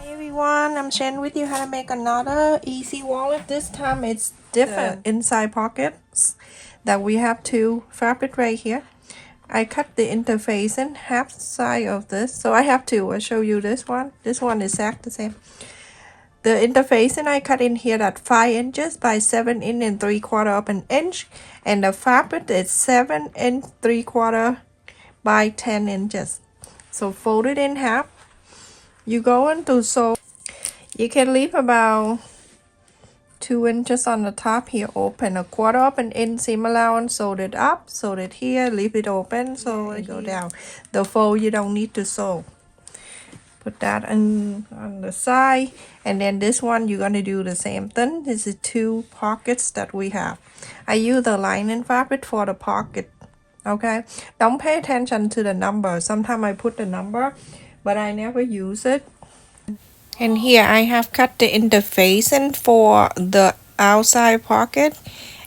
Hey everyone, I'm sharing with you how to make another easy wallet. This time it's different. The inside pockets that we have two fabric right here. I cut the interface in half side of this, so I have two. I'll show you this one. This one is exactly the same. The interface and I cut in here at 5 inches by 7 and 3/4 of an inch, and the fabric is 7 and 3/4 by 10 inches. So fold it in half. You go into sew. You can leave about 2 inches on the top here open, 1/4 of an inch seam allowance, sew it up, sew it here, leave it open so it go down. The fold you don't need to sew. Put that on the side, and then this one you're gonna do the same thing. This is two pockets that we have. I use the lining fabric for the pocket. Okay, don't pay attention to the number. Sometimes I put the number, but I never use it. And here I have cut the interfacing for the outside pocket,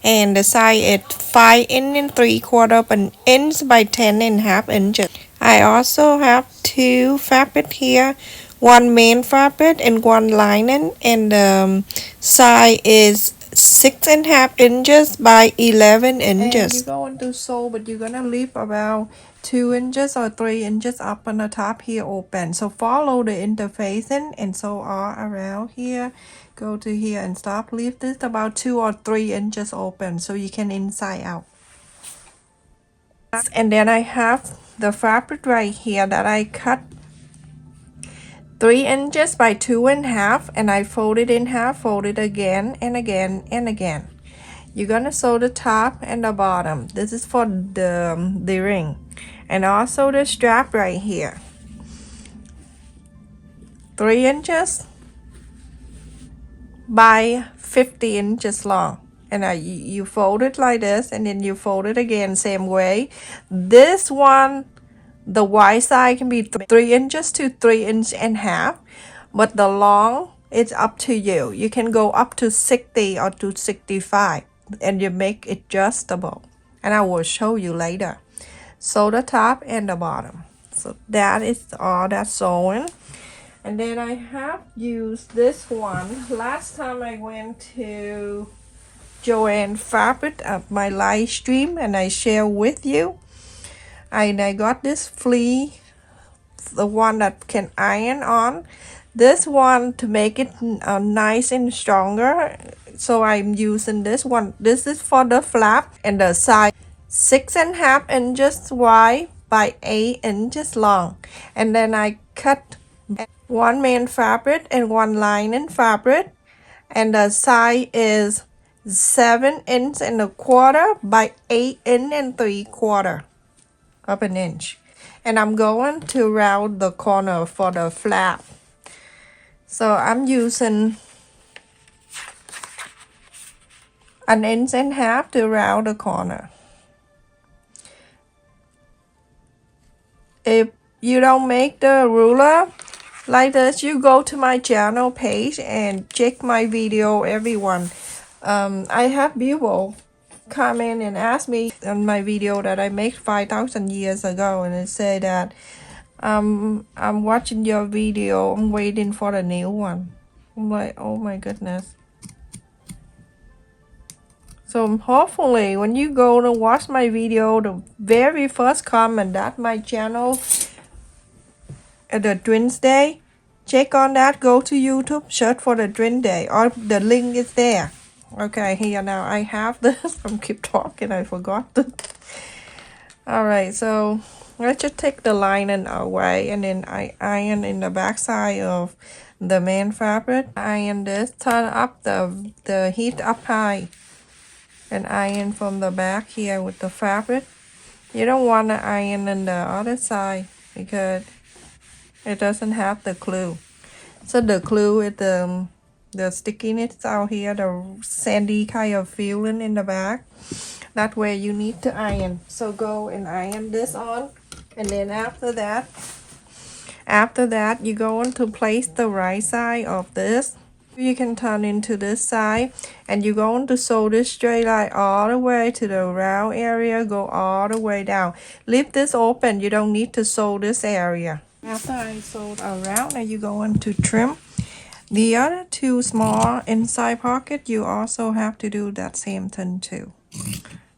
and the side is 5 and 3/4 of an inch by 10.5 inches. I also have two fabric here, one main fabric and one lining, and the side is 6.5 inches by 11 inches. And you're going to sew, but you're gonna leave about 2 inches or 3 inches up on the top here open. So follow the interfacing and sew all around here. Go to here and stop. Leave this about 2 or 3 inches open so you can inside out. And then I have the fabric right here that I cut 3 inches by 2.5, and I fold it in half, fold it again and again and again. You're gonna sew the top and the bottom. This is for the ring, and also the strap right here. 3 inches by 50 inches long, and you fold it like this, and then you fold it again same way. This one, the wide side can be 3 inches to 3.5 inches, but the long, it's up to you. You can go up to 60 or to 65, and you make it adjustable, and I will show you later. Sew the top and the bottom. So that is all that sewing. And then I have used this one. Last time I went to Joanne Fabric of my live stream, and I share with you. And I got this flea, the one that can iron on. This one to make it nice and stronger, so I'm using this one. This is for the flap, and the side 6.5 inches wide by 8 inches long. And then I cut one main fabric and one lining fabric, and the side is 7.25 by 8 3/4 of an inch. And I'm going to round the corner for the flap. So I'm using 1.5 inches to round the corner. If you don't make the ruler like this, you go to my channel page and check my video, everyone. I have people come in and ask me on my video that I made 5,000 years ago, and they say that I'm watching your video, I'm waiting for the new one. I'm like, oh my goodness. So hopefully when you go to watch my video, the very first comment that my channel at the Twins Day, check on that, go to YouTube, search for the Twin Day, or the link is there. Okay, here now I have this. I'm keep talking, I forgot this. Alright, so let's just take the lining away, and then I iron in the back side of the main fabric. Iron this, turn up the heat up high, and iron from the back here with the fabric. You don't want to iron in the other side because it doesn't have the glue. So the glue is the stickiness out here, the sandy kind of feeling in the back. That way you need to iron. So go and iron this on, and then after that you're going to place the right side of this. You can turn into this side, and you're going to sew this straight line all the way to the round area, go all the way down. Leave this open, you don't need to sew this area. After I sewed around, now you're going to trim The other two small inside pocket, you also have to do that same thing too.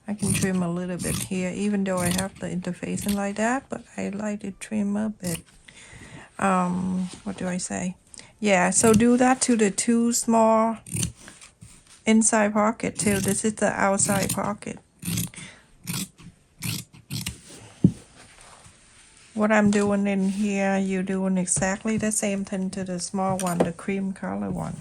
I can trim a little bit here, even though I have the interfacing like that, but I like to trim a bit. What do I say? Yeah, so do that to the two small inside pocket too. This is the outside pocket. What I'm doing in here, you're doing exactly the same thing to the small one, the cream color one.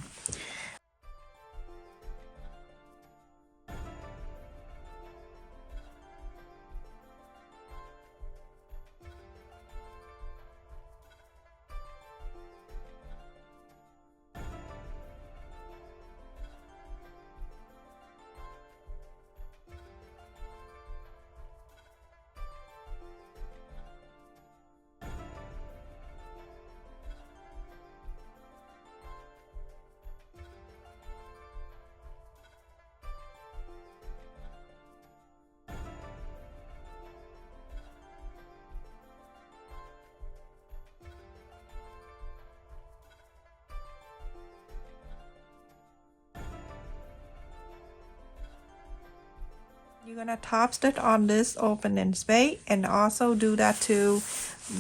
You're gonna top stitch on this opening space and also do that to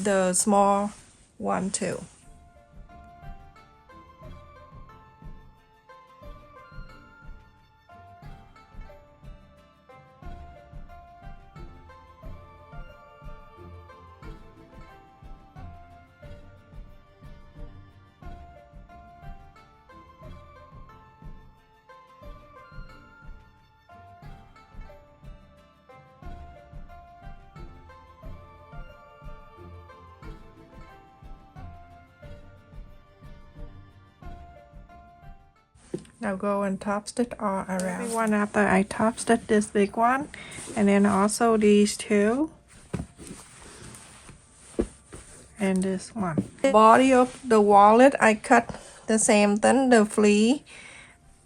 the small one too. Now go and top stitch all around. Every one after I top stitch this big one, and then also these two, and this one. The body of the wallet, I cut the same thing, the flea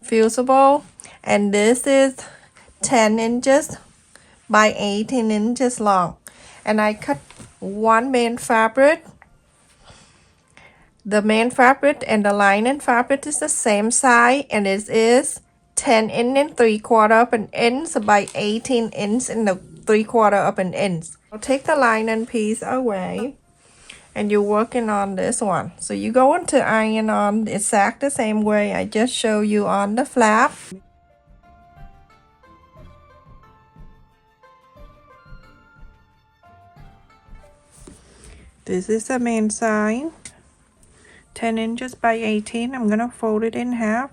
fusible, and this is 10 inches by 18 inches long, and I cut one main fabric. The main fabric and the lining fabric is the same size, and it is 10 and 3/4 of an inch by 18 inch and the 3/4 of an inch. I'll take the lining piece away, and you're working on this one. So you're going to iron on exactly the same way I just showed you on the flap. This is the main side. 10 inches by 18. I'm gonna fold it in half.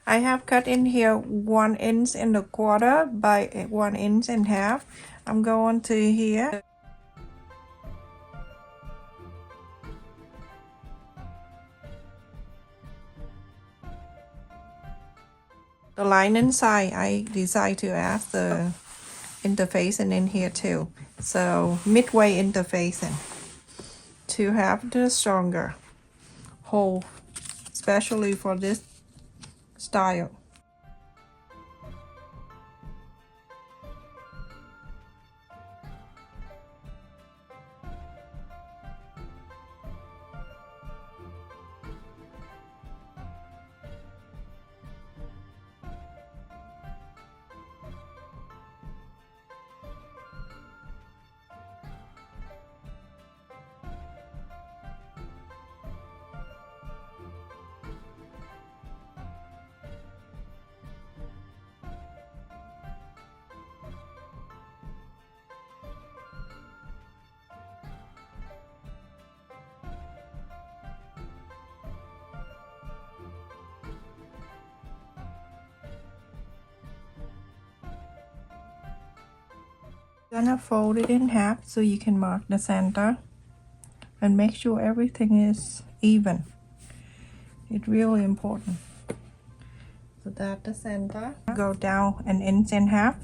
I have cut in here 1 inch and a quarter by 1 inch and half. I'm going to here. The lining side, I decided to add the interfacing in here too. So midway interfacing to have the stronger hole, especially for this style. Gonna fold it in half so you can mark the center and make sure everything is even. It's really important. So that the center go down 1 inch and half.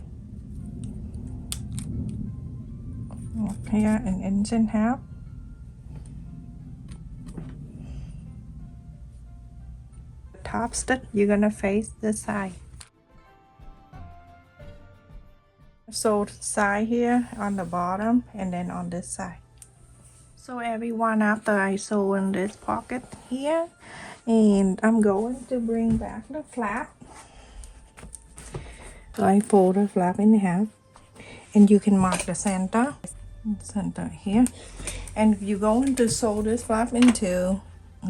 Here 1 inch and half. Top stitch, you're gonna face this side. So side here on the bottom and then on this side. So everyone, after I sew in this pocket here, and I'm going to bring back the flap. So I fold the flap in half, and you can mark the center here, and you're going to sew this flap into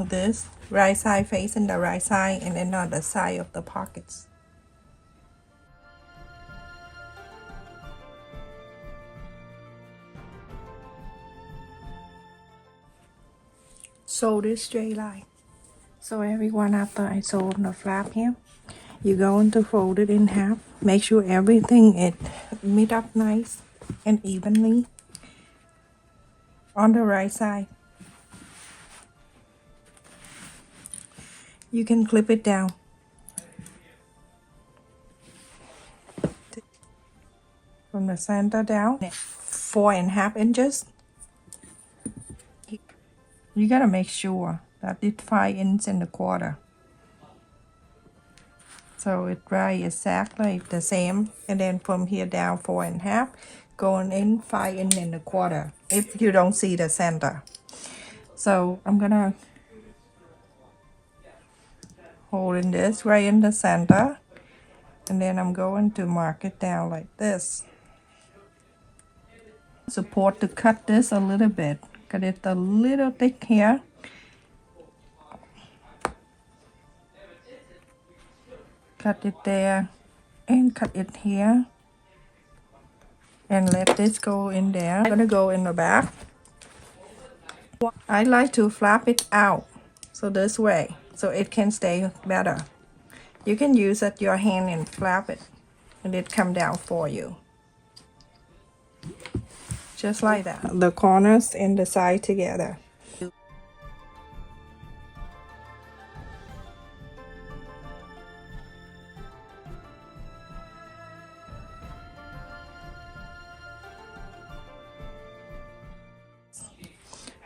this right side facing the right side, and then on the side of the pockets. Sew this straight line. So everyone, after I sew the flap here, you're going to fold it in half. Make sure everything is meet up nice and evenly on the right side. You can clip it down. From the center down, 4.5 inches. You gotta make sure that it's 5 inches and a quarter. So it right exactly the same, and then from here down 4.5, going in 5 inches and a quarter. If you don't see the center, so I'm gonna hold in this right in the center, and then I'm going to mark it down like this. Support to cut this a little bit, cut it a little thick here. Cut it there and cut it here, and let this go in there. I'm gonna go in the back. I like to flap it out so this way, so it can stay better. You can use it your hand and flap it, and it come down for you, just like that. The corners and the side together.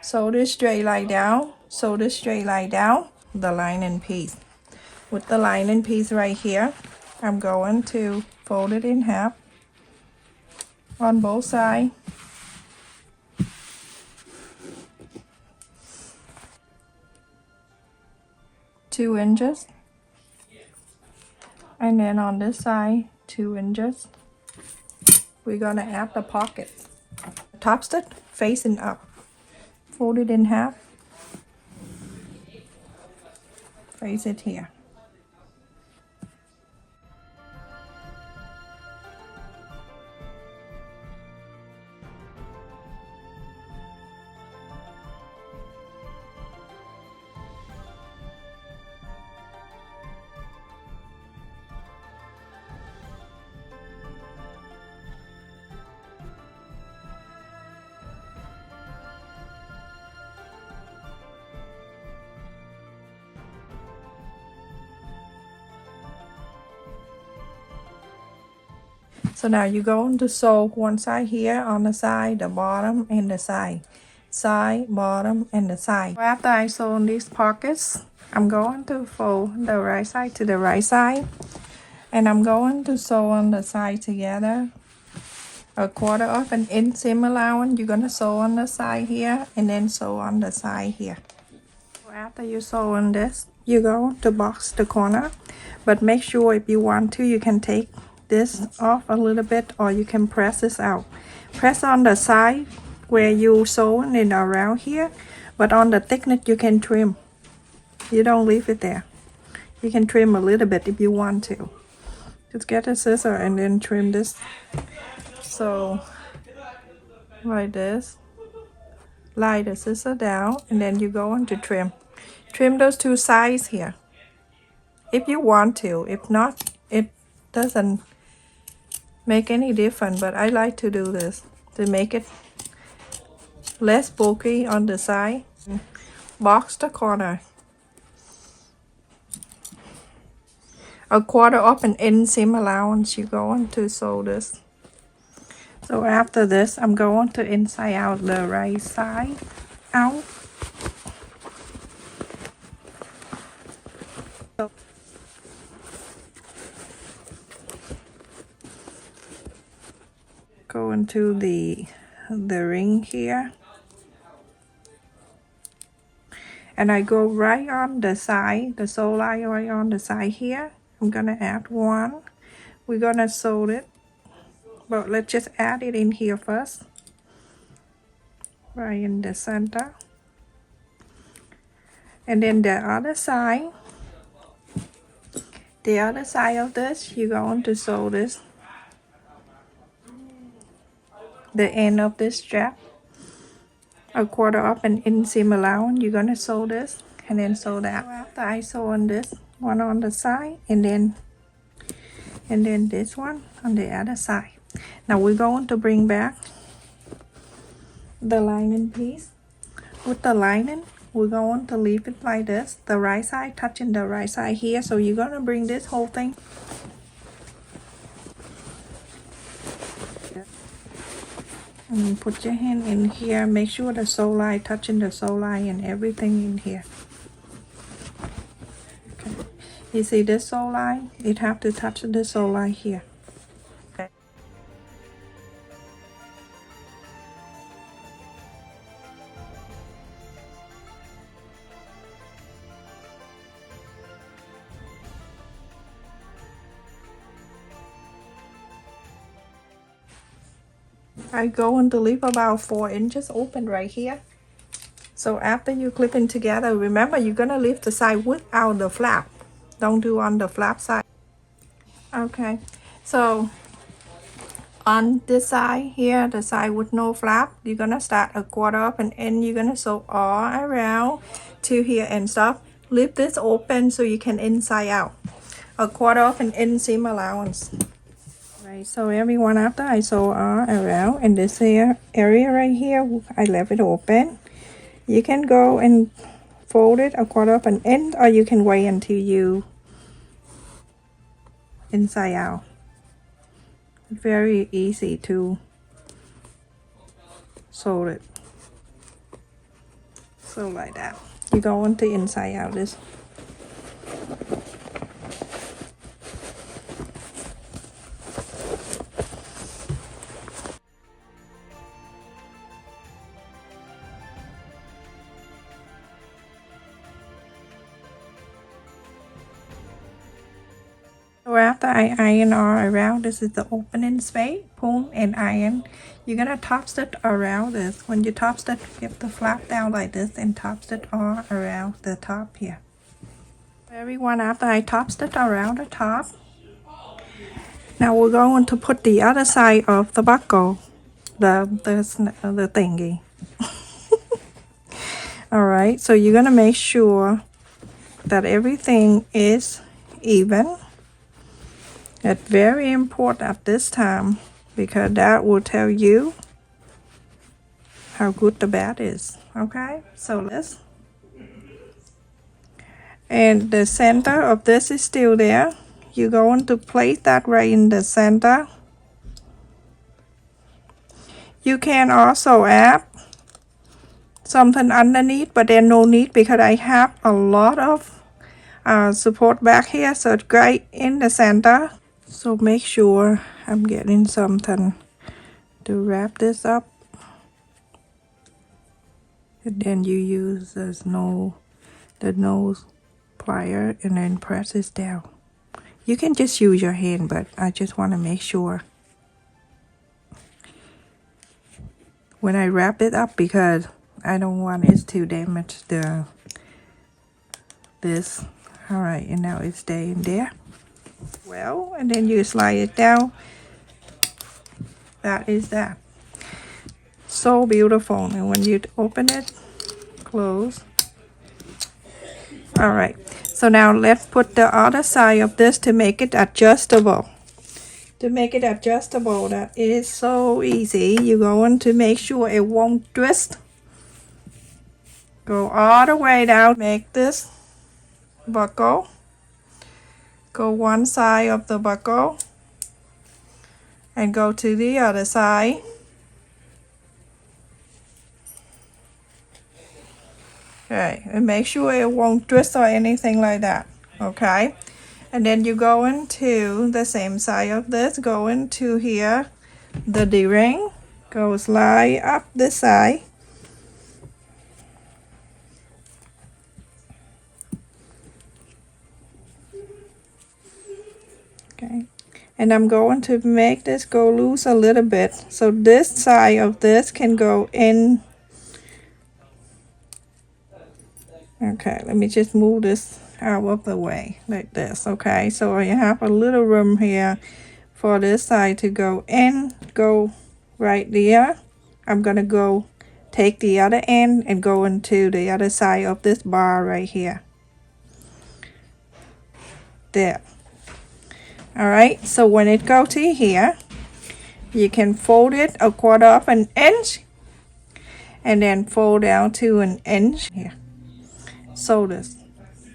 Sew this straight line down. Sew this straight line down. The lining piece. With the lining piece right here, I'm going to fold it in half on both sides. Two inches, and then on this side 2 inches. We're gonna add the pocket. Top stitch facing up. Fold it in half. Face it here. So now you're going to sew one side here on the side, the bottom, and the side. Side, bottom, and the side. After I sew in these pockets, I'm going to fold the right side to the right side. And I'm going to sew on the side together. 1/4 of an inch seam allowance. You're going to sew on the side here, and then sew on the side here. After you sew on this, you go to box the corner. But make sure if you want to, you can take this off a little bit, or you can press this out. Press on the side where you sewn it around here, but on the thickness you can trim. You don't leave it there. You can trim a little bit if you want to. Just get a scissor and then trim this. So like this. Lie the scissor down, and then you go on to trim. Trim those two sides here if you want to. If not, it doesn't make any difference, but I like to do this to make it less bulky on the side. Box the corner. 1/4 of an inch seam allowance. You're going to sew this. So after this, I'm going to inside out the right side out. Go into the ring here. and I go right on the side, the sew line right on the side here. I'm gonna add one. We're gonna sew it, but let's just add it in here first, right in the center. And then the other side of this, you're going to sew this, the end of this strap, a quarter up and in seam allowance. You're gonna sew this and then sew that. After I sew on this one on the side, and then this one on the other side. Now we're going to bring back the lining piece. With the lining, we're going to leave it like this, the right side touching the right side here. So you're gonna bring this whole thing, and put your hand in here. Make sure the sew line touching the sew line and everything in here. Okay. You see this sew line? It have to touch the sew line here. Okay. I go and leave about 4 inches open right here. So after you clip it together, remember you're gonna leave the side without the flap. Don't do on the flap side. Okay, so on this side here, the side with no flap, you're gonna start a quarter up and end. You're gonna sew all around to here and stop. Leave this open so you can inside out. A quarter up and end seam allowance. Right, so everyone, after I sew all around in this here area right here, I left it open. You can go and fold it a quarter up and end, or you can wait until you inside out. Very easy to sew it. So like that. You go on to inside out this. So after I iron all around, this is the opening space, pull and iron. You're gonna top stitch around this. When you top stitch, get the flap down like this and top stitch all around the top here. Everyone, after I top stitch around the top, now we're going to put the other side of the buckle, the thingy. All right, so you're gonna make sure that everything is even. That's very important at this time, because that will tell you how good the bat is. Okay, so this, and the center of this is still there. You're going to place that right in the center. You can also add something underneath, but there's no need because I have a lot of support back here, so it's right in the center. So make sure I'm getting something to wrap this up, and then you use the nose plier and then press this down. You can just use your hand, but I just want to make sure when I wrap it up, because I don't want it to damage this. All right, and now it's staying there well, and then you slide it down. That is that. So beautiful. And when you open it, close. All right, so now let's put the other side of this to make it adjustable. That is so easy. You're going to make sure it won't twist. Go all the way down, make this buckle. Go one side of the buckle and go to the other side. Okay, and make sure it won't twist or anything like that. Okay, and then you go into the same side of this, go into here, the D-ring, go slide up this side. and I'm going to make this go loose a little bit, so this side of this can go in. Okay, let me just move this out of the way like this. Okay, so I have a little room here for this side to go in, go right there. I'm gonna go take the other end and go into the other side of this bar right here. There. Alright, so when it go to here, you can fold it a quarter of an inch and then fold down to an inch here. Sew this.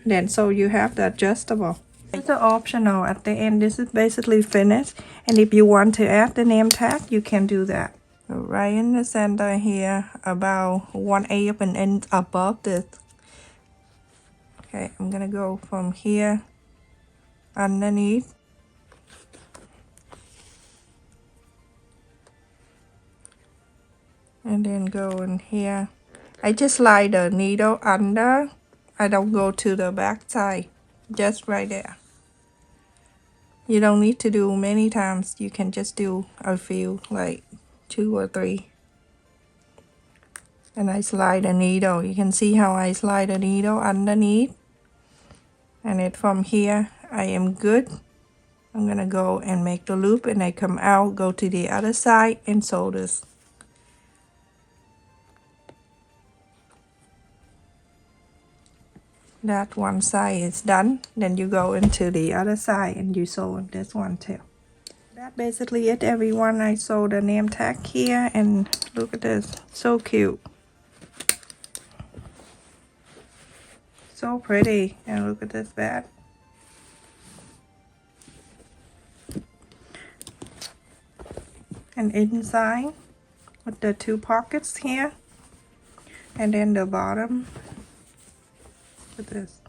Then so you have the adjustable. It's optional at the end. This is basically finished, and if you want to add the name tag, you can do that. So right in the center here, about 1/8 of an inch above this. Okay, I'm gonna go from here underneath. And then go in here. I just slide the needle under. I don't go to the back side, just right there. You don't need to do many times. You can just do a few, like 2 or 3. And I slide a needle. You can see how I slide a needle underneath. And it from here, I am good. I'm gonna go and make the loop, and I come out, go to the other side and sew this. That one side is done. Then you go into the other side and you sew this one too. That's basically it, everyone. I sewed the name tag here, and look at this, so cute, so pretty. And look at this back. And inside with the 2 pockets here, and then the bottom with this.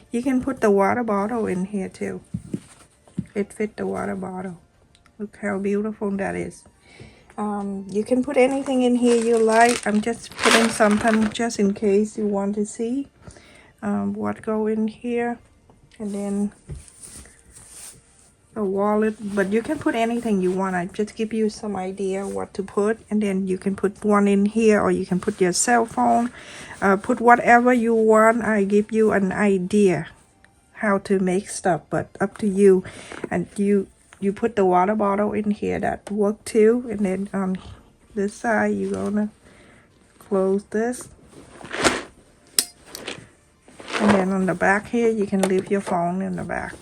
You can put the water bottle in here too. It fit the water bottle. Look how beautiful that is. You can put anything in here you like. I'm just putting something just in case you want to see what go in here. And then a wallet, but you can put anything you want. I just give you some idea what to put, and then you can put one in here, or you can put your cell phone, put whatever you want. I give you an idea how to make stuff, but up to you. And you put the water bottle in here, that work too. And then on this side you're gonna close this, and then on the back here you can leave your phone in the back.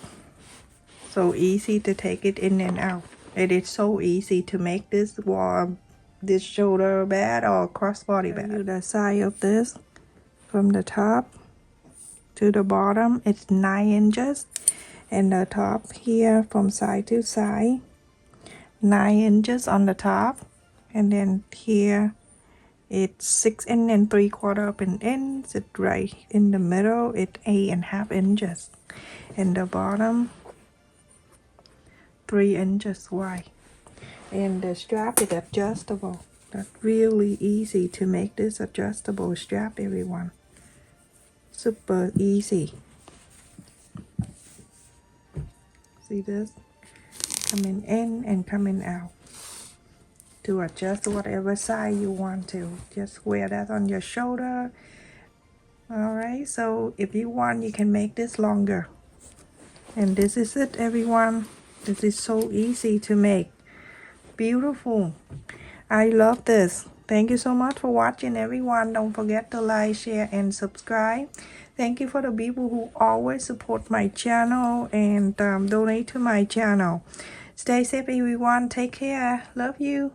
So easy to take it in and out. It is so easy to make this wall, this shoulder bag or crossbody bag. The side of this from the top to the bottom, it's 9 inches, and the top here from side to side, 9 inches on the top, and then here it's 6 3/4 of an inch. It's right in the middle, it's 8.5 inches, and the bottom 3 inches wide. And the strap is adjustable. That's really easy to make this adjustable strap, everyone. Super easy. See this? Coming in and coming out. To adjust whatever side you want to. Just wear that on your shoulder. Alright, so if you want, you can make this longer. And this is it, everyone. This is so easy to make. Beautiful. I love this. Thank you so much for watching, everyone. Don't forget to like, share, and subscribe. Thank you for the people who always support my channel and donate to my channel. Stay safe, everyone. Take care. Love you.